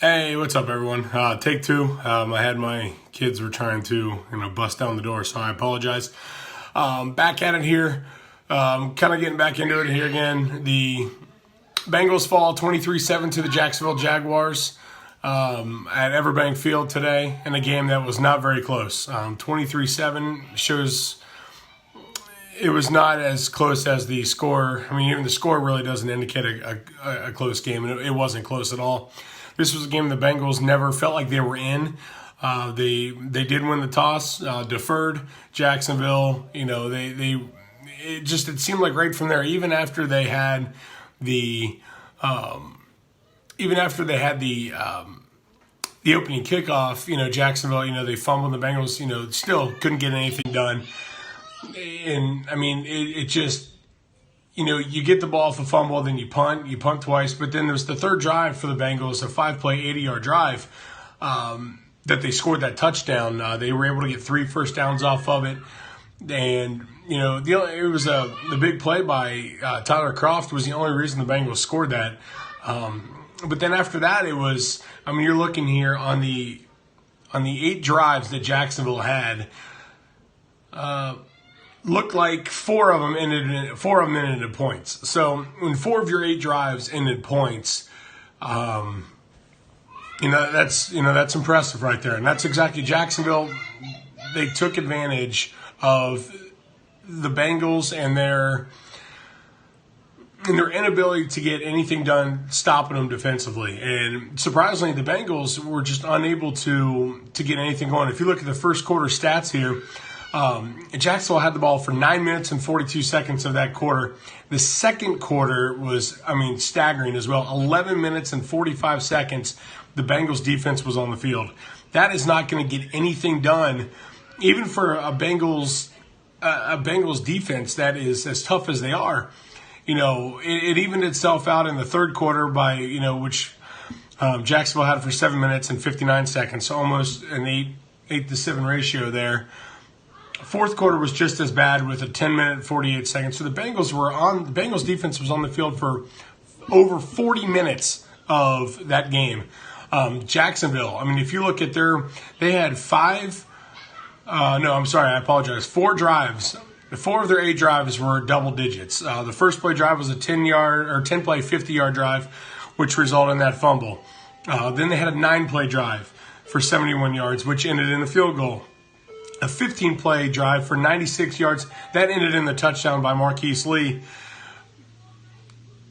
Hey, what's up, everyone? Take two. I had my kids were trying to, bust down the door, so I apologize. Back at it here. Kind of getting back into it here again. The Bengals fall 23-7 to the Jacksonville Jaguars at Everbank Field today in a game that was not very close. 23-7 shows it was not as close as the score. I mean, even the score really doesn't indicate a close game, and it wasn't close at all. This was a game the Bengals never felt like they were in. They did win the toss, deferred Jacksonville. It seemed like right from there, even after they had the opening kickoff, Jacksonville, they fumbled. The Bengals, still couldn't get anything done. And I mean, it just. You get the ball off a fumble, then you punt twice. But then there's the third drive for the Bengals, a 5-play, 80-yard drive that they scored that touchdown. They were able to get 3 first downs off of it. And, it was the big play by Tyler Kroft was the only reason the Bengals scored that. But then after that, it was, you're looking here on the 8 drives that Jacksonville had, looked like 4 of them ended in points. So when 4 of your 8 drives ended points, that's impressive right there. And that's exactly Jacksonville. They took advantage of the Bengals and their inability to get anything done, stopping them defensively. And surprisingly, the Bengals were just unable to get anything going. If you look at the first quarter stats here, Jacksonville had the ball for 9 minutes and 42 seconds of that quarter. The second quarter was, staggering as well. 11 minutes and 45 seconds the Bengals defense was on the field. That is not going to get anything done, even for a Bengals defense that is as tough as they are. It evened itself out in the third quarter by, which Jacksonville had for 7 minutes and 59 seconds, so almost an 8-to-7 ratio there. Fourth quarter was just as bad with a 10-minute and 48 seconds. So the Bengals defense was on the field for over 40 minutes of that game. Jacksonville, if you look at they had 4 drives. 4 of their 8 drives were double digits. The first play drive was a 10-play, 50-yard drive, which resulted in that fumble. Then they had a 9-play drive for 71 yards, which ended in a field goal. A 15-play drive for 96 yards. That ended in the touchdown by Marquise Lee.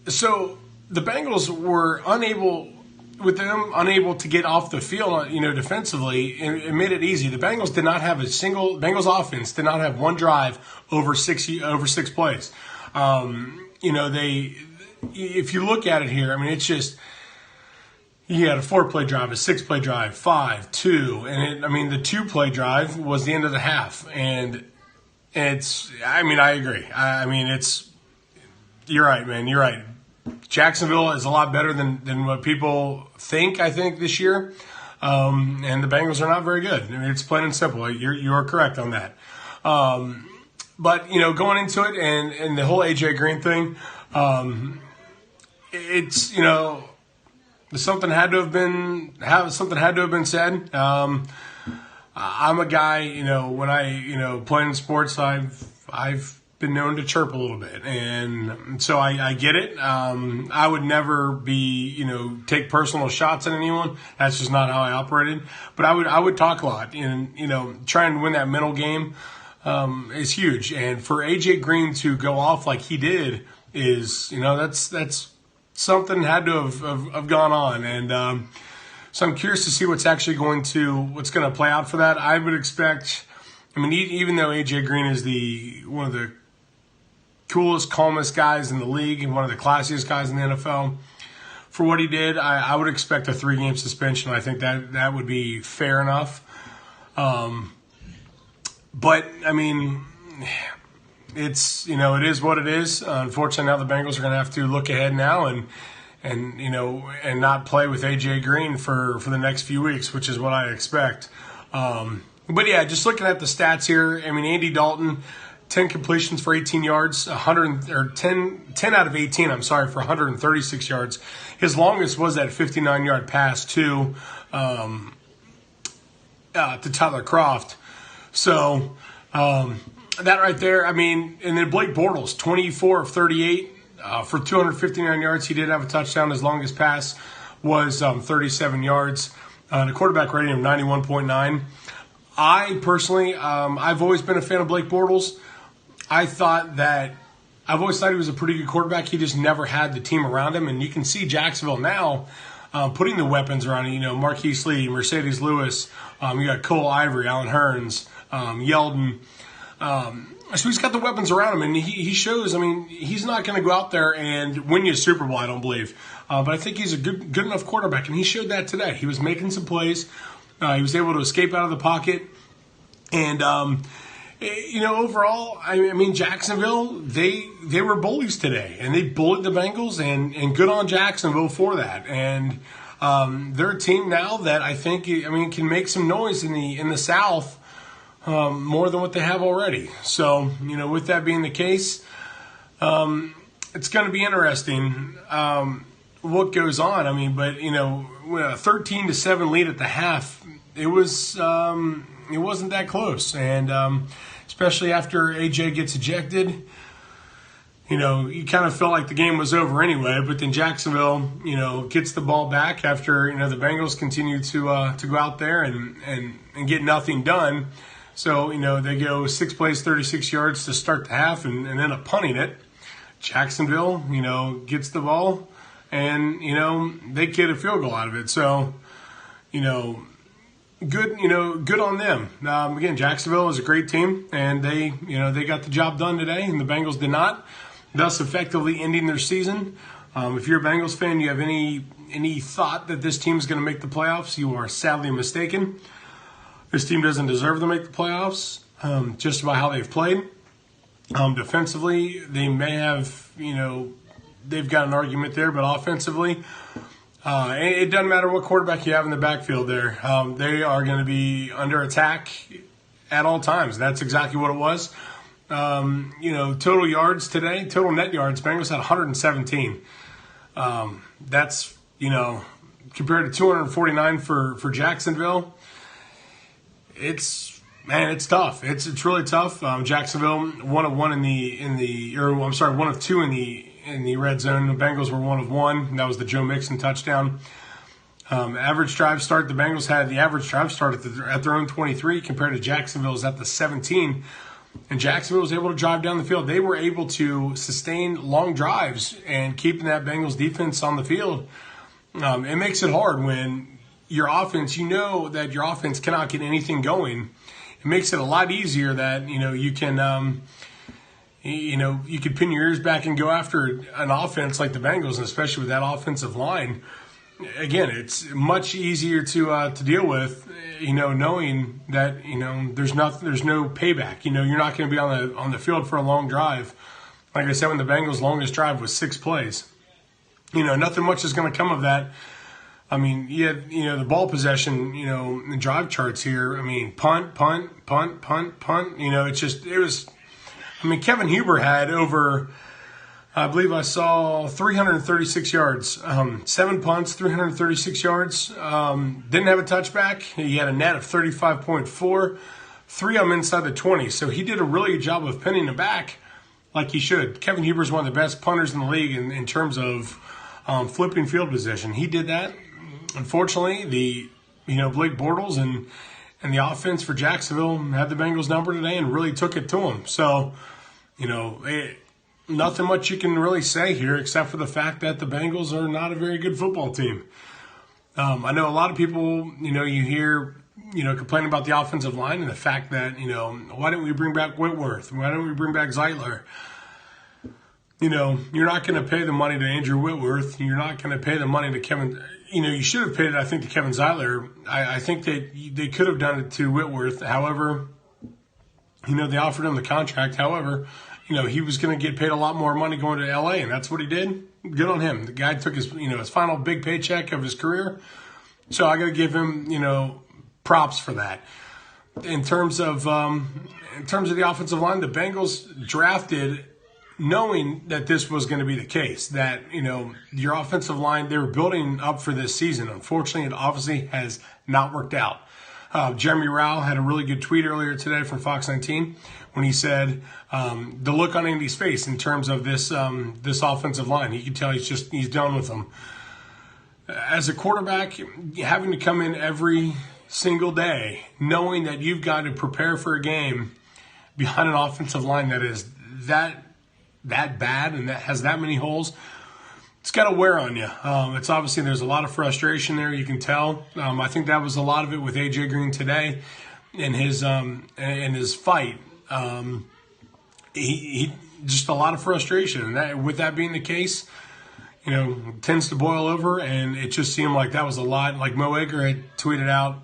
So the Bengals were unable to get off the field, defensively. It made it easy. The Bengals Bengals offense did not have one drive over 6 plays. If you look at it here, it's just. He had a 4-play drive, a 6-play drive, 5, 2, and the 2-play drive was the end of the half. And I agree. You're right, man. You're right. Jacksonville is a lot better than what people think, I think, this year. And the Bengals are not very good. It's plain and simple. You are correct on that. But, going into it and the whole A.J. Green thing, it's, something had to have been said. I'm a guy, when I playing sports, I've been known to chirp a little bit, and so I get it. I would never be take personal shots at anyone. That's just not how I operated. But I would talk a lot, and trying to win that mental game is huge. And for AJ Green to go off like he did is that's. Something had to have gone on, and so I'm curious to see what's going to play out for that. I would expect, even though AJ Green is one of the coolest, calmest guys in the league and one of the classiest guys in the NFL, for what he did, I would expect a 3-game suspension. I think that would be fair enough. But it's it is what it is. Unfortunately, now the Bengals are going to have to look ahead now and not play with AJ Green for the next few weeks, which is what I expect. But yeah, just looking at the stats here, Andy Dalton 10 completions for 18 yards, 10 out of 18, I'm sorry, for 136 yards. His longest was that 59-yard pass to Tyler Kroft. So that right there, I mean, and then Blake Bortles, 24 of 38 for 259 yards. He did have a touchdown. His longest pass was 37 yards. And a quarterback rating of 91.9. I personally, I've always been a fan of Blake Bortles. I've always thought he was a pretty good quarterback. He just never had the team around him. And you can see Jacksonville now putting the weapons around him. You know, Marquise Lee, Mercedes Lewis. You got Cole Ivory, Allen Hurns, Yeldon. So he's got the weapons around him, and he shows. I mean, he's not going to go out there and win you a Super Bowl, I don't believe. But I think he's a good enough quarterback, and he showed that today. He was making some plays. He was able to escape out of the pocket. And, you know, overall, I mean, Jacksonville, they were bullies today, and they bullied the Bengals, and good on Jacksonville for that. And they're a team now that I think, I mean, can make some noise in the South. More than what they have already. So, you know, with that being the case, it's going to be interesting what goes on. I mean, but, you know, a 13-7 lead at the half, it wasn't that close. And especially after AJ gets ejected, you know, you kind of felt like the game was over anyway. But then Jacksonville, you know, gets the ball back after, you know, the Bengals continue to go out there and get nothing done. So, you know, they go 6 plays, 36 yards to start the half and end up punting it. Jacksonville, you know, gets the ball and, you know, they get a field goal out of it. So, you know, good on them. Again, Jacksonville is a great team, and they got the job done today, and the Bengals did not, thus effectively ending their season. If you're a Bengals fan, you have any thought that this team is going to make the playoffs, you are sadly mistaken. This team doesn't deserve to make the playoffs, just by how they've played. Defensively, they may have, you know, they've got an argument there, but offensively, it doesn't matter what quarterback you have in the backfield there. They are going to be under attack at all times. That's exactly what it was. You know, total yards today, total net yards, Bengals had 117. That's, you know, compared to 249 for Jacksonville. It's tough. It's really tough. Jacksonville one of two in the red zone. The Bengals were 1 of 1. That was the Joe Mixon touchdown. Average drive start. The Bengals had the average drive start at their own 23 compared to Jacksonville's at the 17. And Jacksonville was able to drive down the field. They were able to sustain long drives and keeping that Bengals defense on the field. It makes it hard when your offense, you know that your offense cannot get anything going. It makes it a lot easier that, you know, you can, you could pin your ears back and go after an offense like the Bengals, and especially with that offensive line. Again, it's much easier to deal with, you know, knowing that, you know, there's no payback. You know, you're not going to be on the field for a long drive. Like I said, when the Bengals' longest drive was 6 plays, you know, nothing much is going to come of that. I mean, you had, you know, the ball possession, you know, the drive charts here. I mean, punt. You know, I mean, Kevin Huber had over, I believe I saw 336 yards, 7 punts, 336 yards. Didn't have a touchback. He had a net of 35.4, 3 of them inside the 20. So he did a really good job of pinning them back like he should. Kevin Huber is one of the best punters in the league in terms of flipping field position. He did that. Unfortunately, Blake Bortles and the offense for Jacksonville had the Bengals number today and really took it to them. So, you know, nothing much you can really say here except for the fact that the Bengals are not a very good football team. I know a lot of people, you know, you hear, you know, complain about the offensive line and the fact that, you know, why didn't we bring back Whitworth? Why don't we bring back Zeitler? You know, you're not going to pay the money to Andrew Whitworth. You're not going to pay the money to Kevin. You know, you should have paid it, I think, to Kevin Zeitler. I think that they could have done it to Whitworth. However, you know, they offered him the contract. However, you know, he was going to get paid a lot more money going to L.A., and that's what he did. Good on him. The guy took his final big paycheck of his career. So I got to give him, you know, props for that. in terms of the offensive line, the Bengals drafted knowing that this was going to be the case, that, your offensive line, they were building up for this season. Unfortunately, it obviously has not worked out. Jeremy Rao had a really good tweet earlier today from Fox 19 when he said the look on Andy's face in terms of this offensive line. You can tell he's done with them. As a quarterback, having to come in every single day, knowing that you've got to prepare for a game behind an offensive line that is that bad and that has that many holes, it's got to wear on you. It's obviously there's a lot of frustration there. You can tell. I think that was a lot of it with AJ Green today in his fight. He just a lot of frustration. And that, with that being the case, tends to boil over, and it just seemed like that was a lot. Like Mo Egger had tweeted out,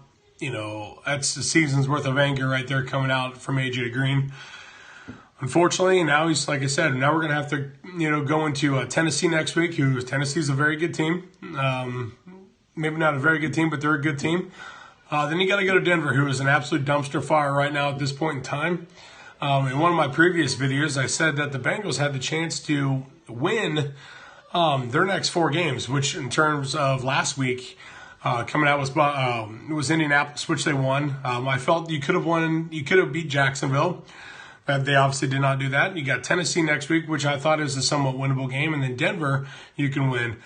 that's a season's worth of anger right there coming out from AJ Green. Unfortunately, now he's, like I said, now we're going to have to, go into Tennessee next week. Tennessee's a very good team. Maybe not a very good team, but they're a good team. Then you got to go to Denver, who is an absolute dumpster fire right now at this point in time. In one of my previous videos, I said that the Bengals had the chance to win their next 4 games, which in terms of last week, coming out was Indianapolis, which they won. I felt you could have beat Jacksonville. They obviously did not do that. You got Tennessee next week, which I thought is a somewhat winnable game, and then Denver you can win.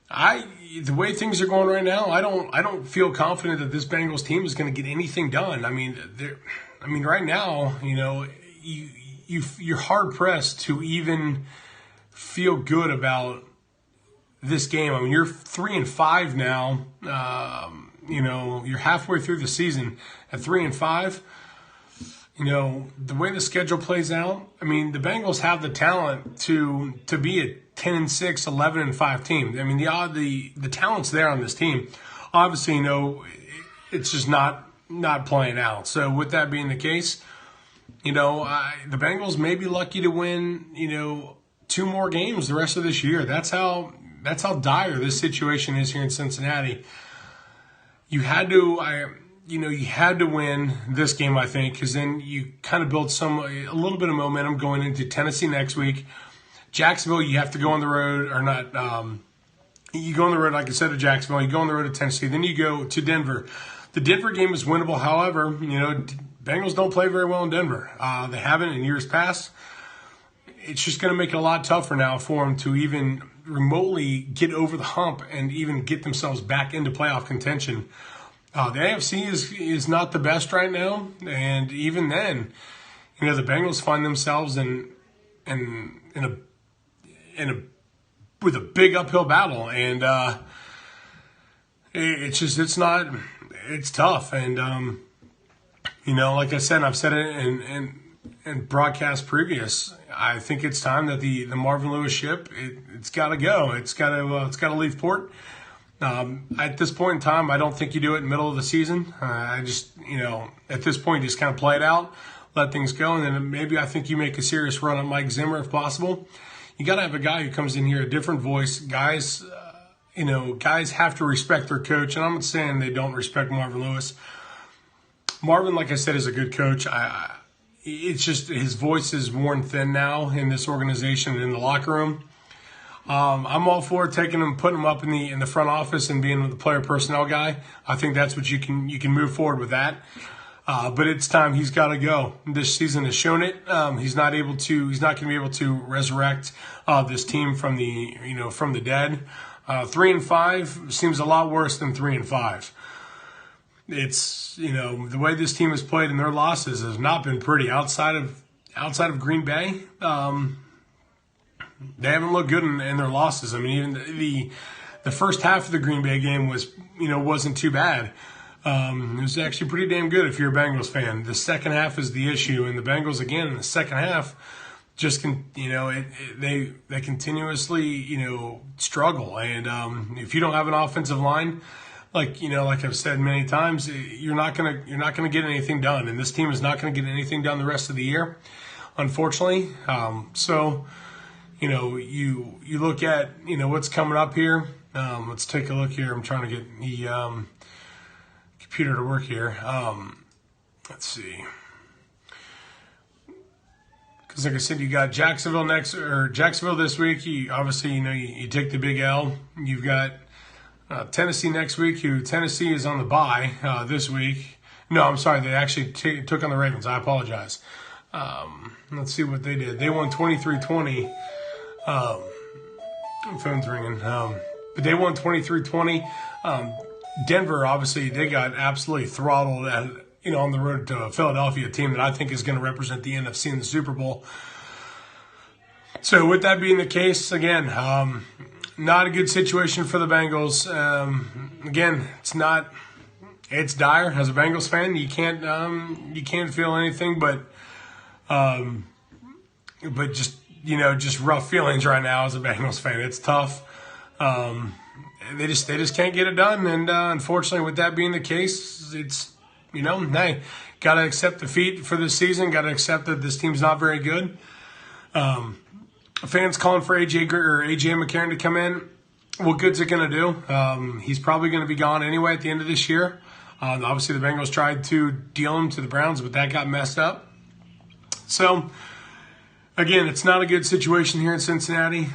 The way things are going right now, I don't feel confident that this Bengals team is going to get anything done. Right now, you're hard pressed to even feel good about this game. You're 3-5 now. You're halfway through the season at 3-5. The way the schedule plays out, the Bengals have the talent to be a 10-6, 11-5 team. The talent's there on this team. Obviously, it's just not playing out. So with that being the case, the Bengals may be lucky to win, 2 more games the rest of this year. That's how dire this situation is here in Cincinnati. You had to win this game, I think, because then you kind of build a little bit of momentum going into Tennessee next week. Jacksonville, you have to go on the road, or not. You go on the road, like I said, to Jacksonville. You go on the road to Tennessee. Then you go to Denver. The Denver game is winnable. However, Bengals don't play very well in Denver. They haven't in years past. It's just going to make it a lot tougher now for them to even remotely get over the hump and even get themselves back into playoff contention. The AFC is not the best right now, and even then, the Bengals find themselves with a big uphill battle, and it's tough, and like I said, I've said it in broadcast previous. I think it's time that the Marvin Lewis ship it's got to go. It's got to leave port. At this point in time, I don't think you do it in the middle of the season. I just, at this point, just kind of play it out, let things go, and then maybe I think you make a serious run on Mike Zimmer if possible. You got to have a guy who comes in here, a different voice. Guys have to respect their coach, and I'm not saying they don't respect Marvin Lewis. Marvin, like I said, is a good coach. It's just his voice is worn thin now in this organization and in the locker room. I'm all for taking him, putting him up in the front office and being the player personnel guy. I think that's what you can move forward with that. But it's time. He's got to go. This season has shown it. He's not going to be able to resurrect this team from the dead. 3-5 seems a lot worse than 3-5. It's the way this team has played and their losses has not been pretty. Outside of Green Bay, they haven't looked good in their losses. Even the first half of the Green Bay game wasn't too bad. It was actually pretty damn good if you're a Bengals fan. The second half is the issue, and the Bengals again in the second half just they continuously struggle. And if you don't have an offensive line, like I've said many times, you're not gonna get anything done, and this team is not gonna get anything done the rest of the year, unfortunately. You look at what's coming up here. Let's take a look here. I'm trying to get the computer to work here. let's see. Because like I said, you got Jacksonville this week. You take the big L. You've got Tennessee next week. Tennessee is on the bye this week. No, I'm sorry. They actually took on the Ravens. I apologize. Let's see what they did. They won 23-20. Phone's ringing. But they won 23-20. Denver, obviously, they got absolutely throttled on the road to Philadelphia, a team that I think is going to represent the NFC in the Super Bowl. So with that being the case, again, not a good situation for the Bengals. Again, it's dire. As a Bengals fan, you can't feel anything but just rough feelings right now as a Bengals fan. It's tough. They just can't get it done, and unfortunately, with that being the case, it's hey, got to accept defeat for this season. Got to accept that this team's not very good. Fans calling for AJ McCarron to come in. What good's it going to do? He's probably going to be gone anyway at the end of this year. Obviously, the Bengals tried to deal him to the Browns, but that got messed up. So, again, it's not a good situation here in Cincinnati.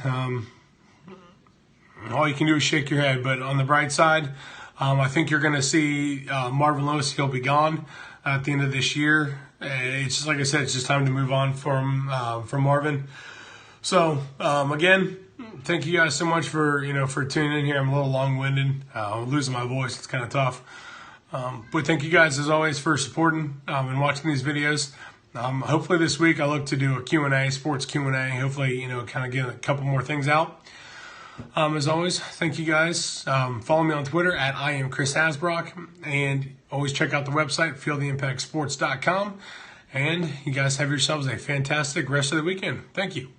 All you can do is shake your head. But on the bright side, I think you're going to see Marvin Lewis. He'll be gone at the end of this year. It's just like I said, it's just time to move on from Marvin. So again, thank you guys so much for tuning in here. I'm a little long-winded. I'm losing my voice. It's kind of tough. But thank you guys as always for supporting and watching these videos. Hopefully this week I look to do a Q&A, sports Q&A. Hopefully kind of get a couple more things out. As always, thank you guys. Follow me on Twitter at I am Chris Hasbrock, and always check out the website, feeltheimpactsports.com. And you guys have yourselves a fantastic rest of the weekend. Thank you.